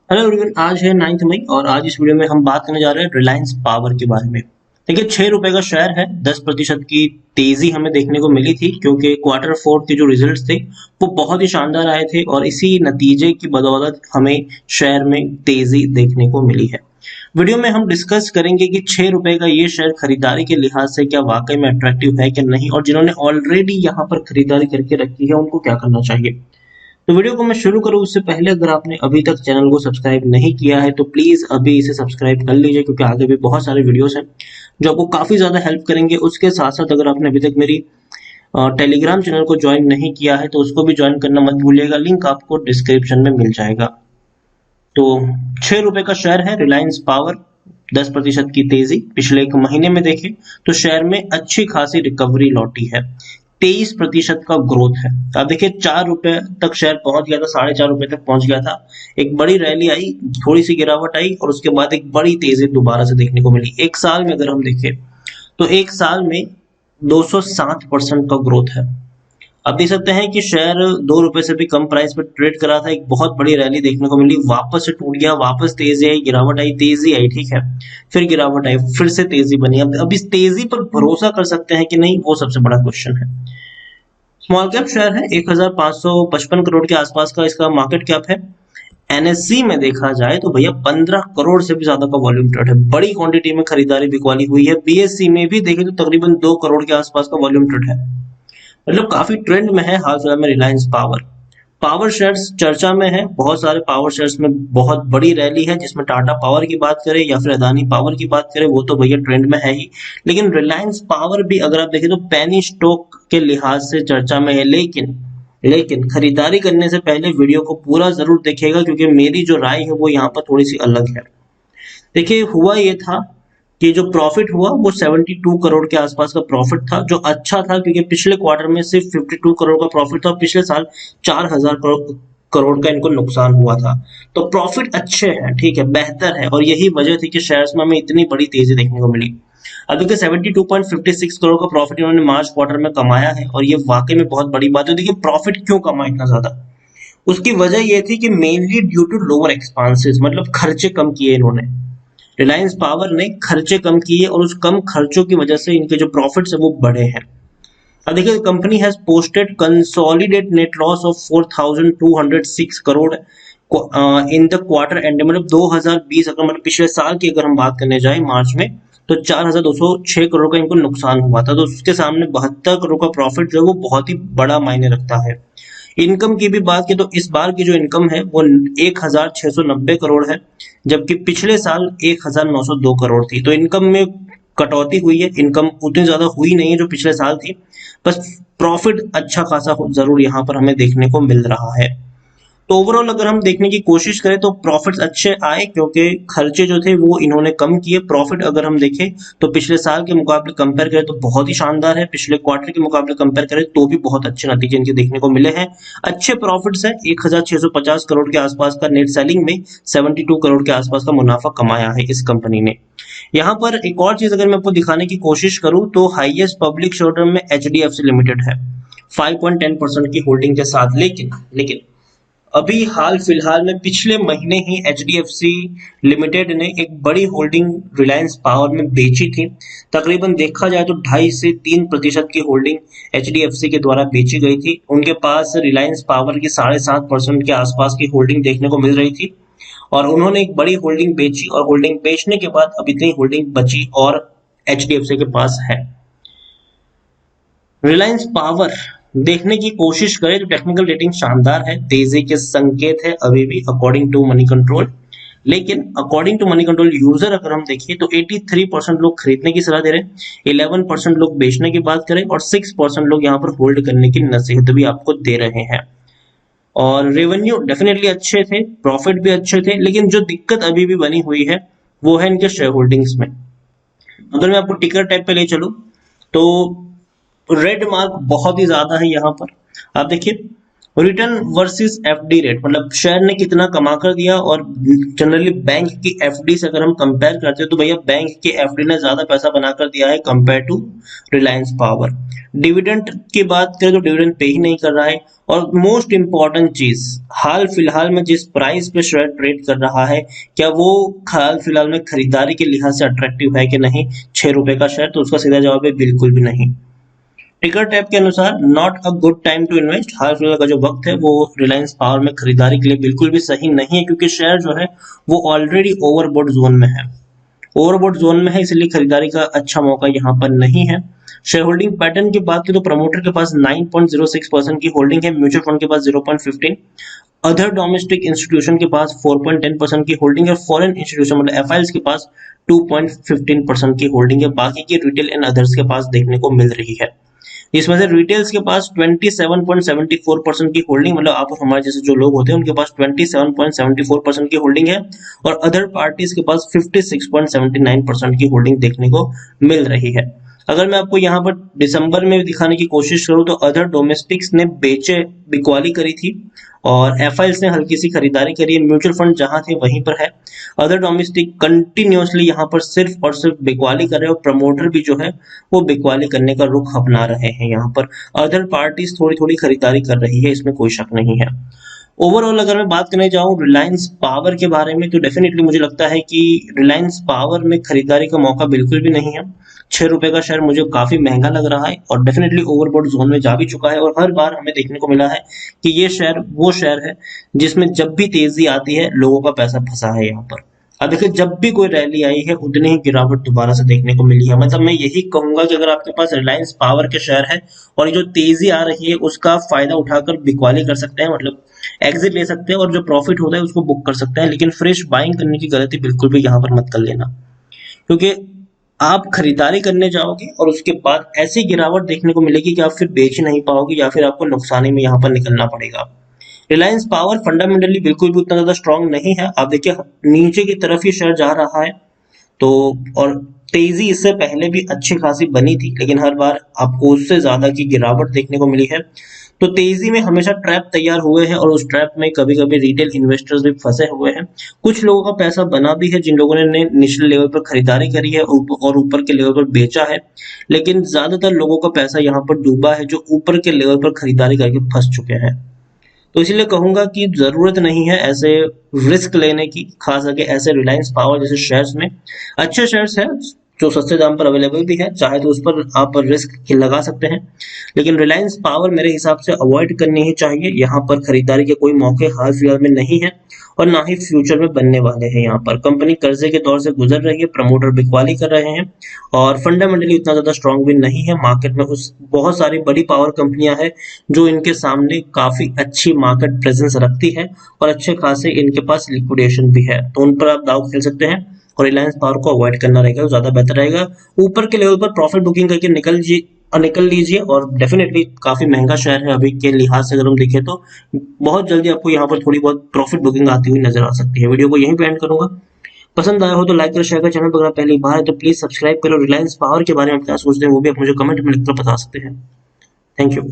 Hello everyone, आज है 9 मई और आज इस वीडियो में हम बात करने जा रहे हैं रिलायंस पावर के बारे में। देखिए, 6 रुपए का शेयर है। 10% की तेजी हमें देखने को मिली थी क्योंकि क्वार्टर फोर के जो रिजल्ट्स थे वो बहुत ही शानदार आए थे और इसी नतीजे की बदौलत हमें शेयर में तेजी देखने को मिली है। वीडियो में हम डिस्कस करेंगे कि 6 रुपए का ये शेयर खरीदारी के लिहाज से क्या वाकई में अट्रैक्टिव है कि नहीं, और जिन्होंने ऑलरेडी यहाँ पर खरीदारी करके रखी है उनको क्या करना चाहिए। तो वीडियो को मैं शुरू करूं उससे पहले अगर आपने अभी तक चैनल को सब्सक्राइब नहीं किया है तो प्लीज अभी इसे सब्सक्राइब कर लीजिए, क्योंकि आगे भी बहुत सारे वीडियोस हैं जो आपको काफी ज्यादा हेल्प करेंगे। उसके साथ साथ अगर आपने अभी तक मेरी टेलीग्राम चैनल को ज्वाइन नहीं किया है तो उसको भी ज्वाइन करना मत भूलिएगा, लिंक आपको डिस्क्रिप्शन में मिल जाएगा। तो 6 रुपए का शेयर है रिलायंस पावर। 10% की तेजी पिछले एक महीने में देखें तो शेयर में अच्छी खासी रिकवरी लौटी है। 23% का ग्रोथ है। आप देखिए, 4 रुपए तक शेयर पहुंच गया था, 4.5 रुपए तक पहुंच गया था। एक बड़ी रैली आई, थोड़ी सी गिरावट आई और उसके बाद एक बड़ी तेजी दोबारा से देखने को मिली। एक साल में अगर हम देखें तो एक साल में 207% का ग्रोथ है। आप देख सकते हैं कि शेयर 2 रुपए से भी कम प्राइस पर ट्रेड करा था, एक बहुत बड़ी रैली देखने को मिली, वापस से टूट गया, वापस तेजी आई, गिरावट आई, तेजी आई, ठीक है, फिर गिरावट आई, फिर से तेजी बनी। अब इस तेजी पर भरोसा कर सकते हैं कि नहीं, वो सबसे बड़ा क्वेश्चन है। स्मॉल कैप शेयर है, 1555 करोड़ के आसपास का इसका मार्केट कैप है। एनएससी में देखा जाए तो भैया 15 करोड़ से भी ज्यादा का वॉल्यूम ट्रेड है, बड़ी क्वांटिटी में खरीदारी बिकवाली हुई है। बीएससी में भी देखें तो तकरीबन 2 करोड़ के आसपास का वॉल्यूम ट्रेड है, मतलब काफी ट्रेंड में है हाल फिलहाल में रिलायंस पावर। पावर शेयर्स चर्चा में है, बहुत सारे पावर शेयर्स में बहुत बड़ी रैली है, जिसमें टाटा पावर की बात करें या फिर अदानी पावर की बात करें वो तो भैया ट्रेंड में है ही, लेकिन रिलायंस पावर भी अगर आप देखें तो पैनी स्टॉक के लिहाज से चर्चा में है। लेकिन खरीदारी करने से पहले वीडियो को पूरा जरूर देखिएगा, क्योंकि मेरी जो राय है वो यहाँ पर थोड़ी सी अलग है। देखिए, हुआ ये था कि जो प्रॉफिट हुआ वो 72 करोड़ के आसपास का प्रॉफिट था, जो अच्छा था क्योंकि पिछले क्वार्टर में सिर्फ 52 करोड़ का प्रॉफिट था। पिछले साल 4000 करोड़ का इनको नुकसान हुआ था। तो प्रॉफिट अच्छे हैं, ठीक है, बेहतर है, और यही वजह थी कि शेयर्स में हमें इतनी बड़ी तेजी देखने को मिली। अब देखिए, 72.56 करोड़ का प्रॉफिट इन्होंने मार्च क्वार्टर में कमाया है और ये वाकई में बहुत बड़ी बात है। देखिए, प्रॉफिट क्यों कमा इतना ज्यादा, उसकी वजह ये थी कि mainly due to lower expenses, मतलब खर्चे कम किए इन्होंने। रिलायंस पावर ने खर्चे कम किए और उस कम खर्चों की वजह से इनके जो प्रॉफिट्स है वो बढ़े हैं। अब देखिए, company has posted consolidate net loss of 4206 crore in the quarter and, मतलब 2020, अगर मतलब पिछले साल की अगर हम बात करने जाए मार्च में तो 4206 करोड़ का इनको नुकसान हुआ था। तो उसके सामने 72 करोड़ का प्रॉफिट जो है वो बहुत ही बड़ा मायने रखता है। इनकम की भी बात की तो इस बार की जो इनकम है वो 1690 करोड़ है, जबकि पिछले साल 1902 करोड़ थी। तो इनकम में कटौती हुई है, इनकम उतनी ज्यादा हुई नहीं है जो पिछले साल थी, बस प्रॉफिट अच्छा खासा जरूर यहाँ पर हमें देखने को मिल रहा है। तो ओवरऑल अगर हम देखने की कोशिश करें तो प्रॉफिट्स अच्छे आए क्योंकि खर्चे जो थे वो इन्होंने कम किए। प्रॉफिट अगर हम देखें तो पिछले साल के मुकाबले कंपेयर करें तो बहुत ही शानदार है, पिछले क्वार्टर के मुकाबले कंपेयर करें तो भी बहुत अच्छे नतीजे इनके देखने को मिले हैं। अच्छे प्रॉफिट्स है, 1650 करोड़ के आसपास का नेट सेलिंग में 72 करोड़ के आसपास का मुनाफा कमाया है इस कंपनी ने। यहाँ पर एक और चीज अगर मैं आपको दिखाने की कोशिश करूं तो हाईएस्ट पब्लिक शेयर में एचडीएफसी लिमिटेड है 5.10% की होल्डिंग के साथ। लेकिन अभी हाल फिलहाल में पिछले महीने ही एचडीएफसी लिमिटेड ने एक बड़ी होल्डिंग रिलायंस पावर में बेची थी। तकरीबन देखा जाए तो 2.5 से 3% की होल्डिंग एचडीएफसी के द्वारा बेची गई थी। उनके पास रिलायंस पावर की 7.5% के आसपास की होल्डिंग देखने को मिल रही थी और उन्होंने एक बड़ी होल्डिंग बेची और होल्डिंग बेचने के बाद अब इतनी होल्डिंग बची और एचडीएफसी के पास है। रिलायंस पावर देखने की कोशिश करें तो टेक्निकल रेटिंग शानदार है, तेजी के संकेत है अभी भी अकॉर्डिंग टू मनी कंट्रोल। लेकिन according to Moneycontrol user अगर हम देखिए तो 83% लोग खरीदने की सलाह दे रहे हैं, 11% लोग बेचने की बात करें और 6% लोग यहाँ पर होल्ड करने की नसीहत भी आपको दे रहे हैं। और रेवेन्यू डेफिनेटली अच्छे थे, प्रॉफिट भी अच्छे थे, लेकिन जो दिक्कत अभी भी बनी हुई है वो है इनके शेयर होल्डिंग्स में। अगर मैं आपको टिकर टाइप पे ले चलूं तो रेड मार्क बहुत ही ज्यादा है यहाँ पर। आप देखिए, रिटर्न वर्सेस एफडी रेट, मतलब शेयर ने कितना कमा कर दिया, और जनरली बैंक की एफडी से अगर हम कंपेयर करते हैं तो भैया बैंक की एफडी ने ज्यादा पैसा बनाकर दिया है compare to Reliance Power. Dividend की बात करें तो डिविडेंड पे ही नहीं कर रहा है, और मोस्ट इंपॉर्टेंट चीज, हाल फिलहाल में जिस प्राइस पे शेयर ट्रेड कर रहा है, क्या वो हाल फिलहाल में खरीदारी के लिहाज से अट्रैक्टिव है कि नहीं 6 रुपए का शेयर? तो उसका सीधा जवाब है बिल्कुल भी नहीं। टिकर टैप के अनुसार not a good time to invest, हाल फिलहाल का जो वक्त है वो रिलायंस पावर में खरीदारी के लिए बिल्कुल भी सही नहीं है, क्योंकि शेयर जो है वो ऑलरेडी ओवरबॉट जोन में है, ओवरबॉट जोन में है, इसलिए खरीदारी का अच्छा मौका यहाँ पर नहीं है। शेयर होल्डिंग पैटर्न की बात की तो प्रमोटर के पास 9.06% की होल्डिंग है, म्यूचुअल फंड के पास 0.15, अदर डोमेस्टिक इंस्टीट्यूशन के पास 4.10% की होल्डिंग है, फॉरेन इंस्टीट्यूशन मतलब एफआईएल्स के पास 2.15% की होल्डिंग है, बाकी की रिटेल एंड अदर्स के पास देखने को मिल रही है। इसमें से रिटेल्स के पास 27.74% की होल्डिंग, मतलब आप और हमारे जैसे जो लोग होते हैं उनके पास 27.74% की होल्डिंग है, और अदर पार्टीज के पास 56.79% की होल्डिंग देखने को मिल रही है। अगर मैं आपको यहाँ पर दिसंबर में दिखाने की कोशिश करूँ तो अदर डोमेस्टिक्स ने बिकवाली करी थी, और एफआईएल्स ने हल्की सी खरीदारी करी है, म्यूचुअल फंड जहां थे वहीं पर है। अदर डोमेस्टिक कंटिन्यूअसली यहाँ पर सिर्फ और सिर्फ बिकवाली कर रहे हैं, और प्रमोटर भी जो है वो बिकवाली करने का रुख अपना रहे हैं। यहाँ पर अदर पार्टीज थोड़ी थोड़ी खरीदारी कर रही है, इसमें कोई शक नहीं है। ओवरऑल अगर मैं बात करने जाऊं रिलायंस पावर के बारे में तो डेफिनेटली मुझे लगता है कि रिलायंस पावर में खरीदारी का मौका बिल्कुल भी नहीं है। 6 रुपए का शेयर मुझे काफी महंगा लग रहा है, और डेफिनेटली ओवरबॉट जोन में जा भी चुका है, और हर बार हमें देखने को मिला है कि ये शेयर वो शेयर है जिसमें जब भी तेजी आती है लोगों का पैसा फंसा है यहाँ पर। अब देखिए जब भी कोई रैली आई है उतनी ही गिरावट दोबारा से देखने को मिली है। मतलब मैं यही कहूंगा कि अगर आपके पास रिलायंस पावर के शेयर है और ये जो तेजी आ रही है उसका फायदा उठाकर बिकवाली कर सकते हैं, मतलब एग्जिट ले सकते हैं, और जो प्रॉफिट होता है उसको बुक कर सकते हैं, लेकिन फ्रेश बाइंग करने की गलती बिल्कुल भी यहाँ पर मत कर लेना, क्योंकि आप खरीदारी करने जाओगे और उसके बाद ऐसी गिरावट देखने को मिलेगी कि आप फिर बेच ही नहीं पाओगे, या फिर आपको नुकसानी में यहाँ पर निकलना पड़ेगा। रिलायंस पावर फंडामेंटली बिल्कुल भी उतना ज्यादा स्ट्रांग नहीं है, आप देखिए नीचे की तरफ ही शेयर जा रहा है, तो और तेजी इससे पहले भी अच्छी खासी बनी थी, लेकिन हर बार आपको उससे ज्यादा की गिरावट देखने को मिली है। तो तेजी में हमेशा ट्रैप तैयार हुए हैं, और उस ट्रैप में कभी कभी रिटेल इन्वेस्टर्स भी फंसे हुए हैं। कुछ लोगों का पैसा बना भी है जिन लोगों ने निचले लेवल पर खरीदारी करी है और ऊपर के लेवल पर बेचा है, लेकिन ज्यादातर लोगों का पैसा यहाँ पर डूबा है जो ऊपर के लेवल पर खरीदारी करके फंस चुके हैं। तो इसीलिए कहूंगा कि जरूरत नहीं है ऐसे रिस्क लेने की, खास करके ऐसे रिलायंस पावर जैसे शेयर्स में। अच्छे शेयर्स हैं जो सस्ते दाम पर अवेलेबल भी है, चाहे तो उस पर आप रिस्क लगा सकते हैं, लेकिन रिलायंस पावर मेरे हिसाब से अवॉइड करनी ही चाहिए। यहाँ पर खरीदारी के कोई मौके हाल फिलहाल में नहीं है, और ना ही फ्यूचर में बनने वाले हैं। यहाँ पर कंपनी कर्जे के दौर से गुजर रही है, प्रमोटर बिकवाली कर रहे हैं, और फंडामेंटली उतना ज्यादा स्ट्रांग भी नहीं है। मार्केट में उस बहुत सारी बड़ी पावर कंपनियां हैं जो इनके सामने काफी अच्छी मार्केट प्रेजेंस रखती है, और अच्छे खासे इनके पास लिक्विडेशन भी है, तो उन पर आप दाव खेल सकते हैं, और रिलायंस पावर को अवॉइड करना रहेगा, ज्यादा बेहतर रहेगा। ऊपर के लेवल पर प्रॉफिट बुकिंग करके निकल लीजिए, और डेफिनेटली काफी महंगा शेयर है अभी के लिहाज से, अगर हम देखें तो बहुत जल्दी आपको यहाँ पर थोड़ी बहुत प्रॉफिट बुकिंग आती हुई नजर आ सकती है। वीडियो को यहीं पे एंड करूंगा। पसंद आया हो तो लाइक करो, शेयर करो, चैनल पर अगर पहली बार है तो प्लीज सब्सक्राइब करो। रिलायंस पावर के बारे में क्या सोचते हैं वो भी आप मुझे कमेंट में लिखकर बता सकते हैं। Thank you.